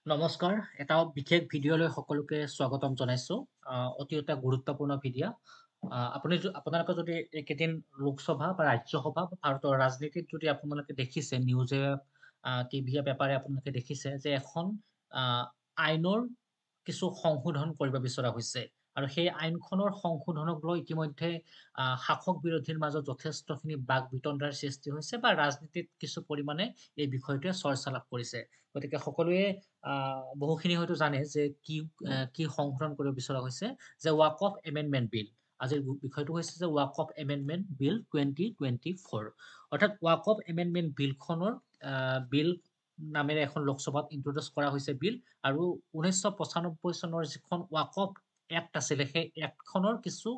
নমস্কাৰ, এটা বিশেষ ভিডিঅ'লৈ সকলোকে স্বাগতম জনাইছোঁ। অতি এটা গুৰুত্বপূৰ্ণ ভিডিঅ'। আপোনালোকে যদি এইকেইদিন লোকসভা বা ৰাজ্যসভা বা ভাৰতৰ ৰাজনীতিত যদি আপোনালোকে দেখিছে, নিউজে টিভিয়ে পেপাৰে আপোনালোকে দেখিছে যে এখন আ আইনৰ কিছু সংশোধন কৰিব বিচৰা হৈছে। আৰু সেই আইনখনৰ সংশোধনক লৈ ইতিমধ্যে শাসক বিৰোধীৰ মাজত যথেষ্টখিনি বাক-বিতণ্ডাৰ সৃষ্টি হৈছে বা ৰাজনীতিত কিছু পৰিমাণে এই বিষয়টোৱে চৰ্চা লাভ কৰিছে। গতিকে সকলোৱে বহুখিনি হয়তো জানে যে কি সংশোধন কৰিব বিচৰা হৈছে যে ৱাক অফ এমেণ্ডমেণ্ট বিল। আজিৰ বিষয়টো হৈছে যে ৱাক অফ এমেণ্ডমেণ্ট বিল 2024 অৰ্থাৎ ৱাক অফ এমেণ্ডমেণ্ট বিল নামেৰে এখন লোকসভাত ইন্ট্ৰডিউচ কৰা হৈছে বিল আৰু ১৯৯৫ চনৰ যিখন ৱাক অফ এক্ট আছিলে সেই এক্টখনৰ কিছু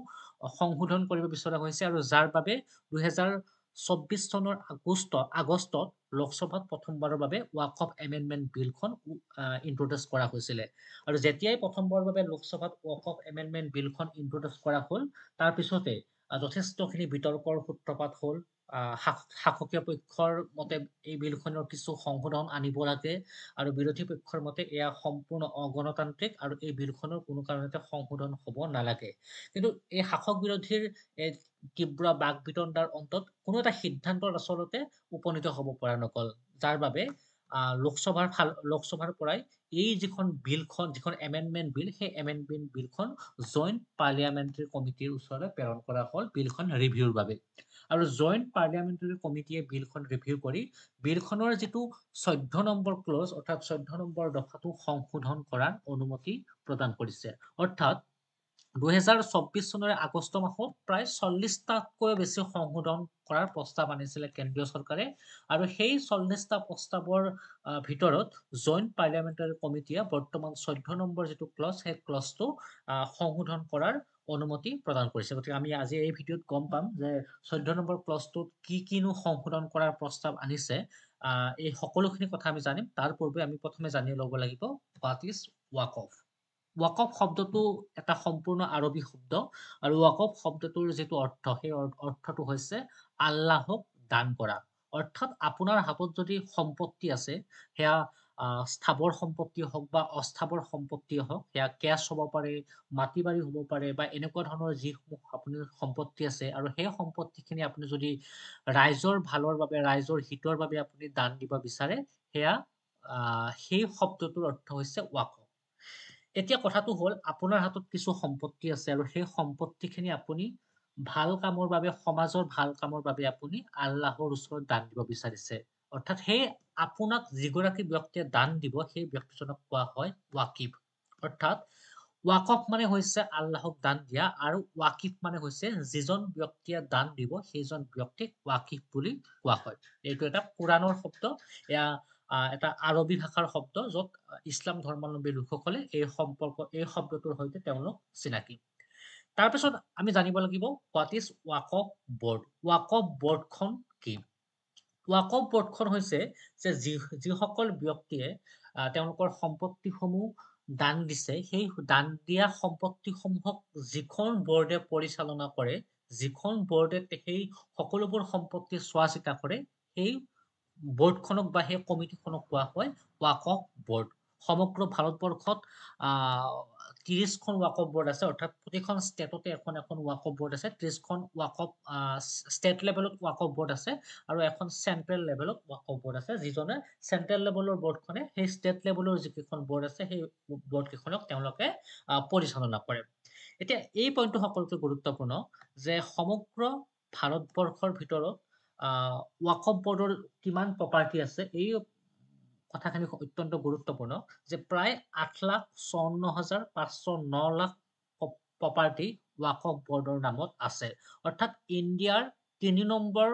সংশোধন কৰিব বিচৰা হৈছে আৰু যাৰ বাবে ২০২৪ চনৰ আগষ্টত লোকসভাত প্ৰথমবাৰৰ বাবে ৱাক অফ এমেণ্ডমেণ্ট বিলখন ইন্ট্ৰডিউচ কৰা হৈছিলে। আৰু যেতিয়াই প্ৰথমবাৰৰ বাবে লোকসভাত ৱাক অফ এমেণ্ডমেণ্ট বিলখন ইন্ট্ৰডিউচ কৰা হ'ল, তাৰ পিছতে যথেষ্টখিনি বিতৰ্কৰ সূত্ৰপাত হ'ল। শাসকীয় পক্ষৰ মতে এই বিলখনৰ কিছু সংশোধন আনিব লাগে আৰু বিৰোধী পক্ষৰ মতে এয়া সম্পূৰ্ণ অগণতান্ত্ৰিক আৰু এই বিলখনৰ কোনো কাৰণতে সংশোধন হ'ব নালাগে। কিন্তু এই শাসক বিৰোধীৰ এই তীব্ৰ বাক-বিতণ্ডাৰ অন্তত কোনো এটা সিদ্ধান্তত আচলতে উপনীত হ'ব পৰা নগ'ল। যাৰ বাবে লোকসভাৰ পৰাই এই যিখন এমেণ্ডমেণ্ট বিল, সেই এমেণ্ডমেণ্ট বিলখন জইণ্ট পাৰ্লিয়ামেণ্টাৰী কমিটিৰ ওচৰলৈ প্ৰেৰণ কৰা হ'ল বিলখন ৰিভিউৰ বাবে। আৰু জইণ্ট পাৰ্লিয়ামেণ্টাৰী কমিটিয়ে বিলখন ৰিভিউ কৰি বিলখনৰ যিটো ১৪ নম্বৰ ক্লজ অৰ্থাৎ ১৪ নম্বৰ দফাটো সংশোধন কৰাৰ অনুমতি প্ৰদান কৰিছে। অৰ্থাৎ ২০২৪ চনৰে আগষ্ট মাহত প্ৰায় ৪০টাতকৈ বেছি সংশোধন কৰাৰ প্ৰস্তাৱ আনিছিলে কেন্দ্ৰীয় চৰকাৰে আৰু সেই ৪০টা প্ৰস্তাৱৰ ভিতৰত জইণ্ট পাৰ্লিয়ামেণ্টাৰী কমিটিয়ে বৰ্তমান ১৪ নম্বৰ যিটো ক্লজ সেই ক্লজটো সংশোধন কৰাৰ অনুমতি প্ৰদান কৰিছে। গতিকে আমি আজি এই ভিডিঅ'ত গম পাম যে ১৪ নম্বৰ ক্লজটোত কিনো সংশোধন কৰাৰ প্ৰস্তাৱ আনিছে। এই সকলোখিনি কথা আমি জানিম। তাৰ পূৰ্বে আমি প্ৰথমে জানি ল'ব লাগিব what is walk of. Walk of শব্দটো এটা সম্পূৰ্ণ আৰবী শব্দ আৰু ৱাক অফ শব্দটোৰ যিটো অৰ্থ সেই অৰ্থটো হৈছে আল্লাহক দান কৰা। অৰ্থাৎ আপোনাৰ হাতত যদি সম্পত্তি আছে সেয়া স্থাৱৰ সম্পত্তিয়ে হওক বা অস্থাৱৰ সম্পত্তিয়ে হওক, সেয়া কেছ হ'ব পাৰে, মাটি-বাৰী হ'ব পাৰে বা এনেকুৱা ধৰণৰ যিসমূহ আপোনাৰ সম্পত্তি আছে আৰু সেই সম্পত্তিখিনি আপুনি যদি ৰাইজৰ ভালৰ বাবে, ৰাইজৰ হিতৰ বাবে আপুনি দান দিব বিচাৰে, সেয়া সেই শব্দটোৰ অৰ্থ হৈছে ৱাক অফ। এতিয়া কথাটো হ'ল আপোনাৰ হাতত কিছু সম্পত্তি আছে আৰু সেই সম্পত্তিখিনি আপুনি ভাল কামৰ বাবে, সমাজৰ ভাল কামৰ বাবে আপুনি আল্লাহৰ ওচৰত দান দিব বিচাৰিছে। অৰ্থাৎ সেই আপোনাক যিগৰাকী ব্যক্তিয়ে দান দিব সেই ব্যক্তিজনক কোৱা হয় ৱাকিফ। অৰ্থাৎ ৱাকফ মানে হৈছে আল্লাহক দান দিয়া আৰু ৱাকিফ মানে হৈছে যিজন ব্যক্তিয়ে দান দিব সেইজন ব্যক্তিক ৱাকিফ বুলি কোৱা হয়। এইটো এটা কোৰাণৰ শব্দ। এয়া এটা আৰবী ভাষাৰ শব্দ য'ত ইছলাম ধৰ্মাৱলম্বী লোকসকলে এই শব্দটোৰ সৈতে তেওঁলোক চিনাকি। তাৰপিছত আমি জানিব লাগিব what is waqf board. Waqf বৰ্ডখন কি? ৱাকফ বৰ্ডখন হৈছে যে যিসকল ব্যক্তিয়ে তেওঁলোকৰ সম্পত্তিসমূহ দান দিছে, সেই দান দিয়া সম্পত্তিসমূহক যিখন বৰ্ডে পৰিচালনা কৰে, যিখন বৰ্ডে সেই সকলোবোৰ সম্পত্তি চোৱা-চিতা কৰে, সেই বৰ্ডখনক বা সেই কমিটিখনক কোৱা হয় ৱাকফ বৰ্ড। সমগ্ৰ ভাৰতবৰ্ষত আহ ৩০খন ৱাকফ বৰ্ড আছে, অৰ্থাৎ প্ৰতিখন ষ্টেটতে এখন এখন ৱাকফ বৰ্ড আছে। ৩০খন ষ্টেট লেভেলত ৱাকফ বৰ্ড আছে আৰু এখন চেন্ট্ৰেল লেভেলত ৱাকফ বৰ্ড আছে, যিজনে চেন্ট্ৰেল লেভেলৰ বৰ্ডখনে সেই ষ্টেট লেভেলৰ যিকেইখন বৰ্ড আছে সেই বৰ্ডকেইখনক তেওঁলোকে পৰিচালনা কৰে। এতিয়া এই পইণ্টটো সকলোতকৈ গুৰুত্বপূৰ্ণ যে সমগ্ৰ ভাৰতবৰ্ষৰ ভিতৰত ৱাকফ বৰ্ডৰ কিমান প্ৰপাৰ্টি আছে এই কথাখিনি অত্যন্ত গুৰুত্বপূৰ্ণ যে প্ৰায় ৮,৫৪,৫০৯ লাখ প্ৰপাৰ্টি ৱাকফ বৰ্ডৰ নামত আছে। অৰ্থাৎ ইণ্ডিয়াৰ ৩ number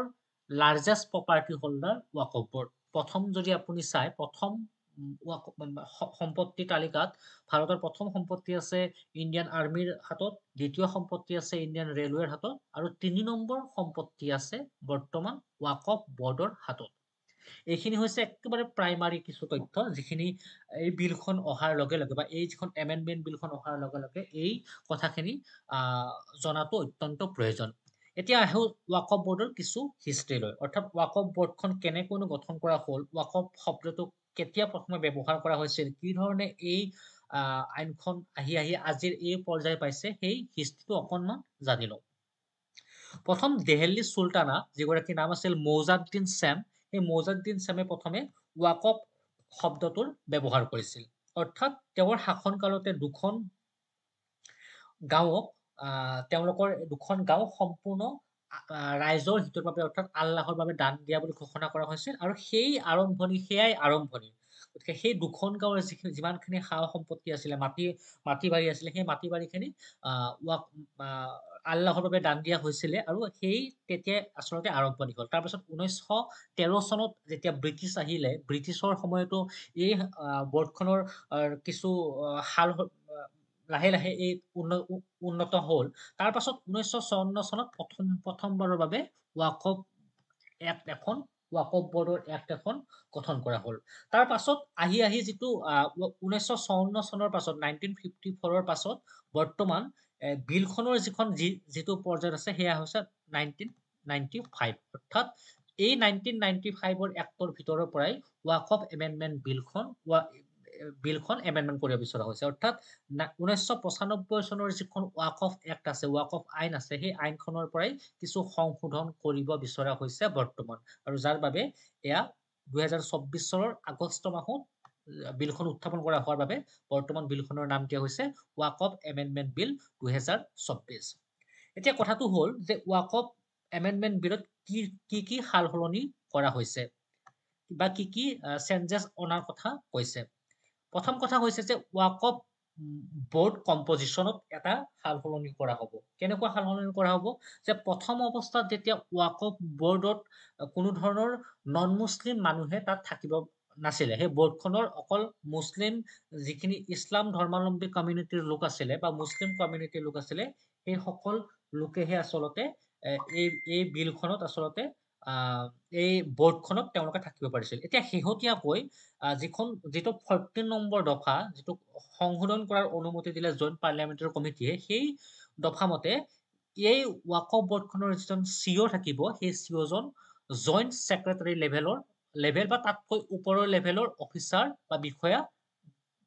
largest property holder waqf board. প্ৰথম যদি আপুনি চাই প্ৰথম সম্পত্তি তালিকাত ভাৰতৰ প্ৰথম সম্পত্তি আছে ইণ্ডিয়ান আৰ্মিৰ হাতত, দ্বিতীয় সম্পত্তি আছে ইণ্ডিয়ান ৰেলৱেৰ হাতত আৰু ৩ নম্বৰ সম্পত্তি আছে বৰ্তমান ৱাকফ বৰ্ডৰ হাতত। এইখিনি হৈছে একেবাৰে প্ৰাইমাৰী কিছু তথ্য যিখিনি এই বিলখন অহাৰ লগে লগে বা এই যিখন এমেণ্ডমেণ্ট বিলখন অহাৰ লগে লগে এই কথাখিনি জনাটো অত্যন্ত প্ৰয়োজন। এতিয়া আহো ৱাকফ বৰ্ডৰ কিছু হিষ্ট্ৰীলৈ। অৰ্থাৎ ৱাকফ বৰ্ডখন কেনেকৈনো গঠন কৰা হ'ল, ৱাকফ শব্দটো কেতিয়া প্ৰথমে ব্যৱহাৰ কৰা হৈছিল, কি ধৰণে এই আইনখন আহি আজিৰ এই পৰ্যায় পাইছে, সেই হিষ্ট্ৰীটো অকণমান জানি লওঁ। প্ৰথম দেহলী চুলতানা, যিগৰাকীৰ নাম আছিল মৌজাদ্দিন ছেম, সেই মৌজাদ্দিন ছেমে প্ৰথমে ৱাকফ শব্দটোৰ ব্যৱহাৰ কৰিছিল। অৰ্থাৎ তেওঁৰ শাসনকালতে দুখন গাঁৱক তেওঁলোকৰ দুখন গাঁও সম্পূৰ্ণ ৰাইজৰ হিতৰ বাবে অৰ্থাৎ আল্লাহৰ বাবে দান দিয়া বুলি ঘোষণা কৰা হৈছিল, আৰু সেয়াই আৰম্ভণি। গতিকে সেই দুখন গাঁৱৰ যিমানখিনি সা সম্পত্তি আছিলে, মাটি বাৰী আছিলে, সেই মাটি বাৰীখিনি আল্লাহৰ বাবে দান দিয়া হৈছিলে, আৰু সেই তেতিয়াই আচলতে আৰম্ভণি হ'ল। তাৰপিছত 1913 চনত যেতিয়া ব্ৰিটিছ আহিলে, ব্ৰিটিছৰ সময়তো এই বৰ্ডখনৰ কিছু সাল লাহে লাহে এই উন্নত হ'ল। তাৰ পাছত 1954 চনত প্ৰথমবাৰৰ বাবে ৱাকফ বৰ্ডৰ এক্ট এখন গঠন কৰা হ'ল। তাৰ পাছত আহি যিটো 1954 চনৰ পাছত 1954 পাছত বৰ্তমান বিলখনৰ যিটো পৰ্যায়ত আছে, সেয়া হৈছে 1995। অৰ্থাৎ এই 1995 এক্টৰ ভিতৰৰ পৰাই ৱাকফ এমেণ্ডমেণ্ট বিলখন এমেণ্ডমেণ্ট কৰিব বিচৰা হৈছে। অৰ্থাৎ 1995 চনৰ যিখন ৱাকফ এক্ট আছে, ৱাকফ আইন আছে, সেই আইনখনৰ পৰাই কিছু সংশোধন কৰিব বিচৰা হৈছে বৰ্তমান, আৰু যাৰ বাবে এয়া 2024 চনৰ আগষ্ট মাহত বিলখন উত্থাপন কৰা হোৱাৰ বাবে বৰ্তমান বিলখনৰ নাম দিয়া হৈছে ৱাকফ এমেণ্ডমেণ্ট বিল 2024। এতিয়া কথাটো হ'ল যে ৱাকফ এমেণ্ডমেণ্ট বিলত কি সাল সলনি কৰা হৈছে বা কি চেঞ্জেছ অনাৰ কথা কৈছে। প্ৰথম কথা হৈছে যে ৱাকফ বৰ্ড কম্পজিশ্যনত এটা সাল সলনি কৰা হ'ব। কেনেকুৱা সাল সলনি কৰা হ'ব? যে প্ৰথম অৱস্থাত যেতিয়া ৱাকফ বৰ্ডত কোনো ধৰণৰ নন মুছলিম মানুহে তাত থাকিব নাছিলে, সেই বৰ্ডখনৰ অকল মুছলিম যিখিনি ইছলাম ধৰ্মাৱলম্বী কমিউনিটিৰ লোক আছিলে বা মুছলিম কমিউনিটিৰ লোক আছিলে, সেই সকল লোকেহে আচলতে এই বিলখনত আচলতে এই বৰ্ডখনত তেওঁলোকে থাকিব পাৰিছিল। এতিয়া শেহতীয়াকৈ যিটো 14 নম্বৰ দফা, যিটো সংশোধন কৰাৰ অনুমতি দিলে জইণ্ট পাৰ্লিয়ামেণ্টাৰী কমিটিয়ে, সেই দফা মতে এই ৱাকফ বৰ্ডখনৰ যিজন CEO থাকিব, সেই CEOজন জইণ্ট ছেক্ৰেটাৰী লেভেল বা তাতকৈ ওপৰৰ লেভেলৰ অফিচাৰ বা বিষয়া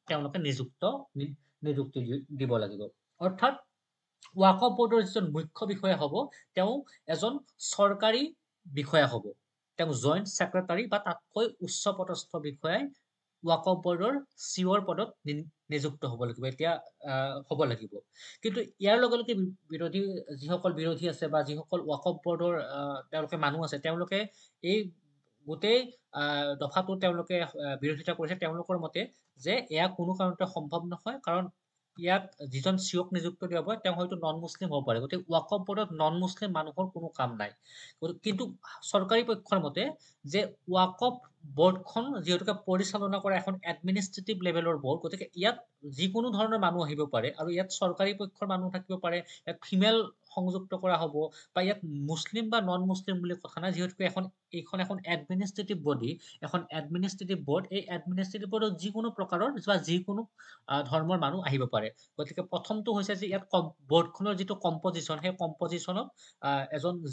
তেওঁলোকে নিযুক্তি দিব লাগিব। অৰ্থাৎ ৱাকফ বৰ্ডৰ যিজন মুখ্য বিষয়া হ'ব, তেওঁ এজন চৰকাৰী বিষয়া হ'ব। তেওঁ জইণ্ট ছেক্ৰেটাৰী বা তাতকৈ উচ্চ পদস্থ বিষয়াই ৱাকফ বৰ্ডৰ CEO পদত নিযুক্ত হ'ব লাগিব। কিন্তু ইয়াৰ লগে লগে যিসকল বিৰোধী আছে বা যিসকল ৱাকফ বৰ্ডৰ তেওঁলোকে মানুহ আছে, তেওঁলোকে এই গোটেই দফাটো তেওঁলোকে বিৰোধিতা কৰিছে। তেওঁলোকৰ মতে যে এয়া কোনো কাৰণতে সম্ভৱ নহয়, কাৰণ ইয়াত যিজন CEOক নিযুক্ত দিয়া হ'ব, তেওঁ হয়তো নন মুছলিম হ'ব পাৰে। গতিকে ৱাকফ বৰ্ডত নন মুছলিম মানুহৰ কোনো কাম নাই। কিন্তু চৰকাৰী পক্ষৰ মতে যে ৱাকফ বৰ্ডখন যিহেতুকে পৰিচালনা কৰা এখন এডমিনিষ্ট্ৰেটিভ লেভেলৰ বৰ্ড, গতিকে ইয়াত যিকোনো ধৰণৰ মানুহ আহিব পাৰে, আৰু ইয়াত চৰকাৰী পক্ষৰ মানুহ থাকিব পাৰে, ইয়াত ফিমেল সংযুক্ত কৰা হ'ব, বা ইয়াত মুছলিম বা নন মুছলিম বুলি কথা নাই, যিহেতুকে এইখন এখন এডমিনিষ্ট্ৰেটিভ বডি, এখন এডমিনিষ্ট্ৰেটিভ বৰ্ড। এই এডমিনিষ্ট্ৰেটিভ বৰ্ডত যিকোনো প্ৰকাৰৰ বা যিকোনো ধৰ্মৰ মানুহ আহিব পাৰে। গতিকে প্ৰথমটো হৈছে যে ইয়াত বৰ্ডখনৰ যিটো কম্পজিশ্যন, সেই কম্পজিশ্যনত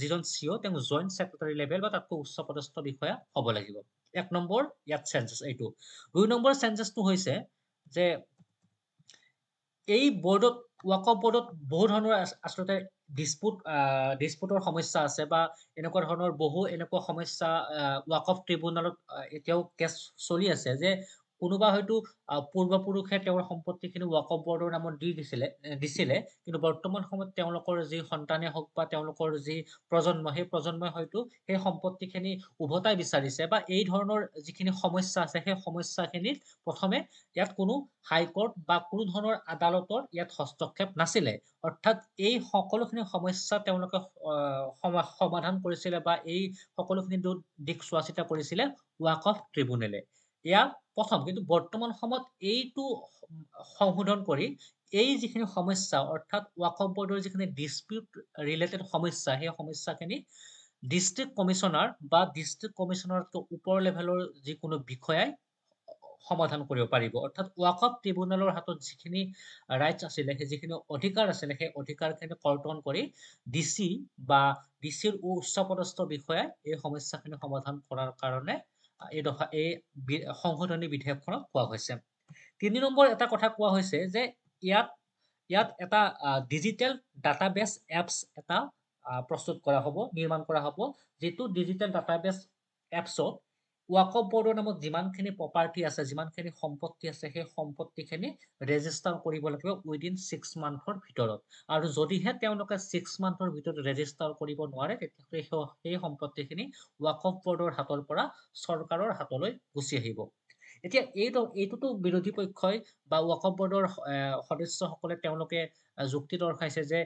যিজন CEO, তেওঁ জইণ্ট ছেক্ৰেটাৰী লেভেল বা তাতকৈ উচ্চ পদস্থ বিষয়া হ'ব লাগিব। 1 নম্বৰ ইয়াত চেঞ্জেছ এইটো। 2 নম্বৰ চেঞ্জেছটো হৈছে যে এই বৰ্ডত, ৱাকফ বৰ্ডত বহু ধৰণৰ আচলতে ডিছপুটৰ সমস্যা আছে, বা এনেকুৱা ধৰণৰ বহু এনেকুৱা সমস্যা ৱাকফ ট্ৰিবিউনেলত এতিয়াও কেছ চলি আছে, যে কোনোবা হয়তো পূৰ্বপুৰুষে তেওঁৰ সম্পত্তিখিনি ৱাকফ বৰ্ডৰ নামত দিছিলে, কিন্তু বৰ্তমান সময়ত তেওঁলোকৰ যি সন্তানে হওক বা তেওঁলোকৰ যি প্ৰজন্ম, সেই প্ৰজন্মই হয়তো সেই সম্পত্তিখিনি উভতাই বিচাৰিছে, বা এই ধৰণৰ যিখিনি সমস্যা আছে, সেই সমস্যাখিনিত প্ৰথমে ইয়াত কোনো হাইকোৰ্ট বা কোনো ধৰণৰ আদালতৰ ইয়াত হস্তক্ষেপ নাছিলে। অৰ্থাৎ এই সকলোখিনি সমস্যা তেওঁলোকে সমাধান কৰিছিলে, বা এই সকলোখিনি দিশ চোৱা চিতা কৰিছিলে ৱাকফ ট্ৰিবিউনেলে। এয়া প্ৰথম। কিন্তু বৰ্তমান সময়ত এইটো সংশোধন কৰি এই যিখিনি সমস্যা, অৰ্থাৎ ৱাকফ বৰ্ডৰ যিখিনি ডিছপিউট ৰিলেটেড সমস্যা, সেই সমস্যাখিনি ডিষ্ট্ৰিক্ট কমিশ্যনাৰ বা ডিষ্ট্ৰিক্ট কমিশ্যনাৰতকৈ ওপৰ লেভেলৰ যিকোনো বিষয়াই সমাধান কৰিব পাৰিব। অৰ্থাৎ ৱাকফ ট্ৰিবিউনেলৰ হাতত যিখিনি ৰাইটছ আছিলে, সেই যিখিনি অধিকাৰ আছিলে, সেই অধিকাৰখিনি কৰ্তন কৰি ডিচিৰ উচ্চ পদস্থ বিষয়াই এই সমস্যাখিনি সমাধান কৰাৰ কাৰণে এই দফা এই সংশোধনী বিধেয়কখনত কোৱা হৈছে। ৩ নম্বৰ এটা কথা কোৱা হৈছে যে ইয়াত ইয়াত এটা ডিজিটেল ডাটাবেছ এপছ এটা প্ৰস্তুত কৰা হ'ব, নিৰ্মাণ কৰা হ'ব, যিটো ডিজিটেল ডাটাবেছ এপছত ৱাকফ বৰ্ডৰ নামত যিমানখিনি প্ৰপাৰ্টি আছে, যিমানখিনি সম্পত্তি আছে, সেই সম্পত্তিখিনি ৰেজিষ্টাৰ কৰিব লাগিব উইদিন 6 মান্থৰ ভিতৰত। আৰু যদিহে তেওঁলোকে 6 মান্থৰ ভিতৰত ৰেজিষ্টাৰ কৰিব নোৱাৰে, তেতিয়াহ'লে সেই সম্পত্তিখিনি ৱাকফ বৰ্ডৰ হাতৰ পৰা চৰকাৰৰ হাতলৈ গুচি আহিব। এতিয়া এইটোতো বিৰোধী পক্ষই বা ৱাকফ বৰ্ডৰ সদস্যসকলে তেওঁলোকে যুক্তি দৰ্শাইছে যে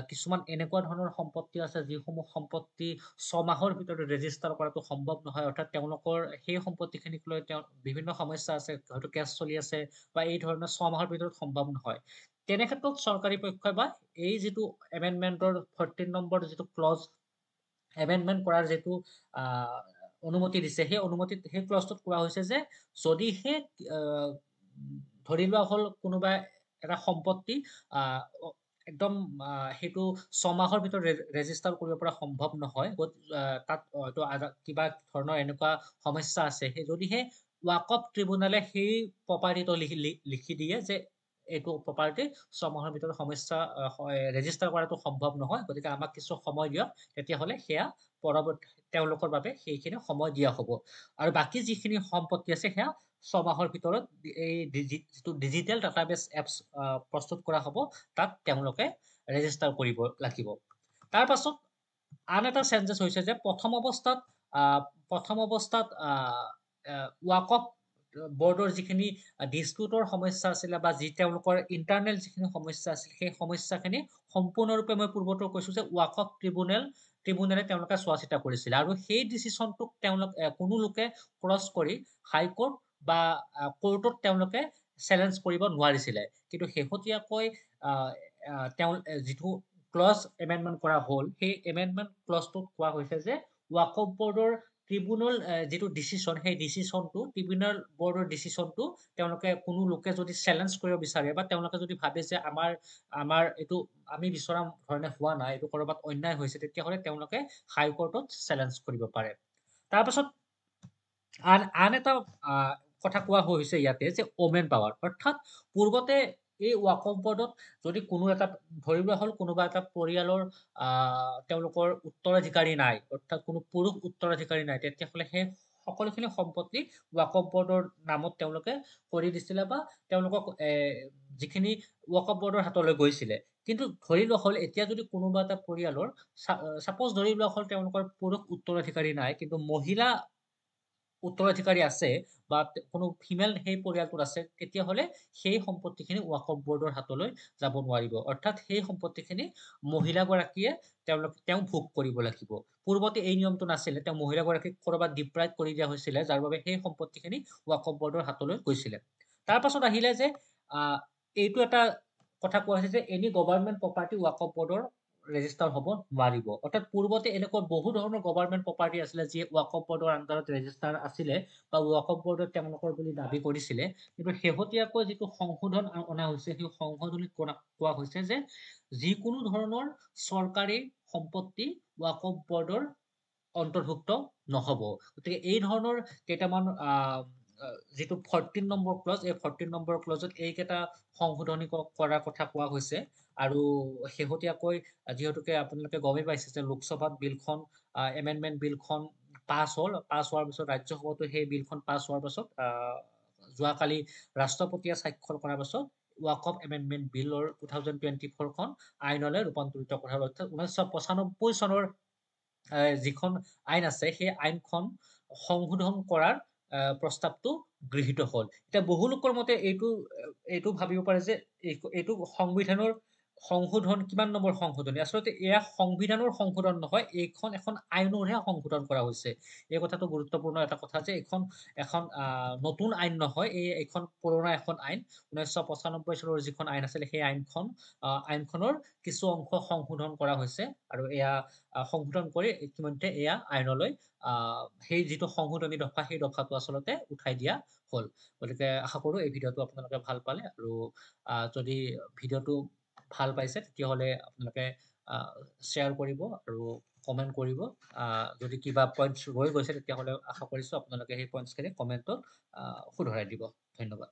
কিছুমান এনেকুৱা ধৰণৰ সম্পত্তি আছে যিসমূহ সম্পত্তি 6 মাহৰ ভিতৰত ৰেজিষ্টাৰ কৰাটো সম্ভৱ নহয়, অৰ্থাৎ তেওঁলোকৰ সেই সম্পত্তিখিনিক লৈ বিভিন্ন সমস্যা আছে, হয়তো কেছ চলি আছে বা এই ধৰণৰ 6 মাহৰ ভিতৰত সম্ভৱ নহয়। তেনে ক্ষেত্ৰত চৰকাৰী পক্ষই বা এই যিটো এমেণ্ডমেণ্টৰ 14 নম্বৰ যিটো ক্লজ এমেণ্ডমেণ্ট কৰাৰ যিটো অনুমতি দিছে, সেই অনুমতিত সেই ক্লজটোত কোৱা হৈছে যে যদিহে ধৰি লোৱা হ'ল কোনোবা এটা সম্পত্তি একদম সেইটো 6 মাহৰ ভিতৰত ৰেজিষ্টাৰ কৰিব পৰা সম্ভৱ নহয়, তাত হয়তো কিবা ধৰণৰ এনেকুৱা সমস্যা আছে, যদিহে ৱাকফ ট্ৰিব্যুনেলে সেই প্ৰপাৰ্টিটো লিখি দিয়ে যে এইটো প্ৰপাৰ্টি 6 মাহৰ ভিতৰত সমস্যা ৰেজিষ্টাৰ কৰাটো সম্ভৱ নহয়, গতিকে আমাক কিছু সময় দিয়ক, তেতিয়াহ'লে সেয়া পৰৱৰ্তী তেওঁলোকৰ বাবে সেইখিনি সময় দিয়া হ'ব। আৰু বাকী যিখিনি সম্পত্তি আছে সেয়া 6 মাহৰ ভিতৰত এই যিটো ডিজিটেল ডাটাবেছ এপছ প্ৰস্তুত কৰা হ'ব, তাত তেওঁলোকে ৰেজিষ্টাৰ কৰিব লাগিব। তাৰ পাছত আন এটা চেঞ্জেছ হৈছে যে প্ৰথম অৱস্থাত ৱাকফ বৰ্ডৰ যিখিনি ডিস্পিউটৰ সমস্যা আছিলে বা তেওঁলোকৰ ইণ্টাৰনেল যিখিনি সমস্যা আছিল, সেই সমস্যাখিনি সম্পূৰ্ণৰূপে মই পূৰ্বতে কৈছো যে ৱাকফ ট্ৰিব্যুনেলে তেওঁলোকে চোৱা চিতা কৰিছিলে, আৰু সেই ডিচিশ্যনটোক কোনো লোকে ক্ৰছ কৰি হাইকোৰ্ট বা কোৰ্টত তেওঁলোকে চেলেঞ্জ কৰিব নোৱাৰিছিলে। কিন্তু শেহতীয়াকৈ তেওঁ যিটো ক্লজ এমেণ্ডমেণ্ট কৰা হ'ল, সেই এমেণ্ডমেণ্ট ক্লজটোত কোৱা হৈছে যে ৱাকফ বৰ্ডৰ ট্ৰিব্যুনেল যিটো ডিচিশ্যন, সেই ডিচিশ্যনটো ট্ৰিব্যুনেল বৰ্ডৰ ডিচিশ্যনটো তেওঁলোকে কোনো লোকে যদি চেলেঞ্জ কৰিব বিচাৰে বা তেওঁলোকে যদি ভাবে যে আমাৰ এইটো আমি বিচৰা ধৰণে হোৱা নাই, এইটো ক'ৰবাত অন্যায় হৈছে, তেতিয়াহ'লে তেওঁলোকে হাইকোৰ্টত চেলেঞ্জ কৰিব পাৰে। তাৰপাছত আন এটা কথা কোৱা হৈছে ইয়াতে যে ওমেন পাৱাৰ, অৰ্থাৎ পূৰ্বতে এই ৱাকফ বৰ্ডত যদি কোনো এটা ধৰি লোৱা হ'ল কোনোবা এটা পৰিয়ালৰ তেওঁলোকৰ উত্তৰাধিকাৰী নাই, অৰ্থাৎ কোনো পুৰুষ উত্তৰাধিকাৰী নাই, তেতিয়াহ'লে সেই সকলোখিনি সম্পত্তি ৱাকফ বৰ্ডৰ নামত তেওঁলোকে কৰি দিছিলে বা তেওঁলোকক যিখিনি ৱাকফ বৰ্ডৰ হাতলৈ গৈছিলে। কিন্তু ধৰি লোৱা হ'ল এতিয়া যদি কোনোবা এটা পৰিয়ালৰ চাপ'জ ধৰি লোৱা হ'ল তেওঁলোকৰ পুৰুষ উত্তৰাধিকাৰী নাই, কিন্তু মহিলা উত্তৰাধিকাৰী আছে বা কোনো ফিমেল সেই পৰিয়ালটোত আছে, তেতিয়াহ'লে সেই সম্পত্তিখিনি ৱাকফ বৰ্ডৰ হাতলৈ যাব নোৱাৰিব, অৰ্থাৎ সেই সম্পত্তিখিনি মহিলাগৰাকীয়ে তেওঁ ভোগ কৰিব লাগিব। পূৰ্বতে এই নিয়মটো নাছিলে, তেওঁ মহিলাগৰাকীক ক'ৰবাত ডিপ্ৰাইভ কৰি দিয়া হৈছিলে, যাৰ বাবে সেই সম্পত্তিখিনি ৱাকফ বৰ্ডৰ হাতলৈ গৈছিলে। তাৰ পাছত আহিলে যে এইটো এটা কথা কোৱা হৈছে যে এনি গভৰ্ণমেণ্ট প্ৰপাৰ্টি ৱাকফ বৰ্ডৰ ৰেজিষ্টাৰ হ'ব নোৱাৰিব, অৰ্থাৎ পূৰ্বতে এনেকুৱা বহু ধৰণৰ গভৰ্ণমেণ্ট প্ৰপাৰ্টি আছিলে যি ৱাকফ বৰ্ডৰ আণ্ডাৰত ৰেজিষ্টাৰ আছিলে বা ৱাকফ বৰ্ডত তেওঁলোকৰ বুলি দাবী কৰিছিলে, কিন্তু শেহতীয়াকৈ যিটো সংশোধন অনা হৈছে, সেই সংশোধনীত কোৱা হৈছে যে যিকোনো ধৰণৰ চৰকাৰী সম্পত্তি ৱাকফ বৰ্ডৰ অন্তৰ্ভুক্ত নহ'ব। গতিকে এই ধৰণৰ কেইটামান যিটো 14 নম্বৰ ক্লজ, এই 14 নম্বৰ ক্লজত এইকেইটা সংশোধনী কৰাৰ কথা কোৱা হৈছে। আৰু শেহতীয়াকৈ যিহেতুকে আপোনালোকে গমেই পাইছে যে লোকসভাত বিলখন এমেণ্ডমেণ্ট বিলখন পাছ হ'ল, পাছ হোৱাৰ পিছত ৰাজ্যসভাতো সেই বিলখন পাছ হোৱাৰ পাছত যোৱাকালি ৰাষ্ট্ৰপতিয়ে স্বাক্ষৰ কৰাৰ পাছত ৱাকফ এমেণ্ডমেণ্ট বিলৰ 2024 খন আইনলৈ ৰূপান্তৰিত কৰা হ'ল, অৰ্থাৎ 1995 চনৰ যিখন আইন আছে, সেই আইনখন সংশোধন কৰাৰ প্ৰস্তাৱটো গৃহীত হ'ল। এতিয়া বহু লোকৰ মতে এইটো ভাবিব পাৰে যে এইটো সংবিধানৰ সংশোধন, কিমান নম্বৰ সংশোধনী, আচলতে এয়া সংবিধানৰ সংশোধন নহয়, এইখন এখন আইনৰহে সংশোধন কৰা হৈছে। এই কথাটো গুৰুত্বপূৰ্ণ এটা কথা যে এখন নতুন আইন নহয়, এইখন পুৰণা এখন আইন, 1995 চনৰ যিখন আইন আছিলে, সেই আইনখনৰ কিছু অংশ সংশোধন কৰা হৈছে, আৰু এয়া সংশোধন কৰি ইতিমধ্যে এয়া আইনলৈ সেই যিটো সংশোধনী দফা, সেই দফাটো আচলতে উঠাই দিয়া হ'ল। গতিকে আশা কৰো এই ভিডিঅ'টো আপোনালোকে ভাল পালে, আৰু যদি ভিডিঅ'টো ভাল পাইছে তেতিয়াহ'লে আপোনালোকে শ্বেয়াৰ কৰিব আৰু কমেন্ট কৰিব। যদি কিবা পইণ্টছ ৰৈ গৈছে তেতিয়াহ'লে আশা কৰিছোঁ আপোনালোকে সেই পইণ্টছখিনি কমেণ্টত শুধৰাই দিব। ধন্যবাদ।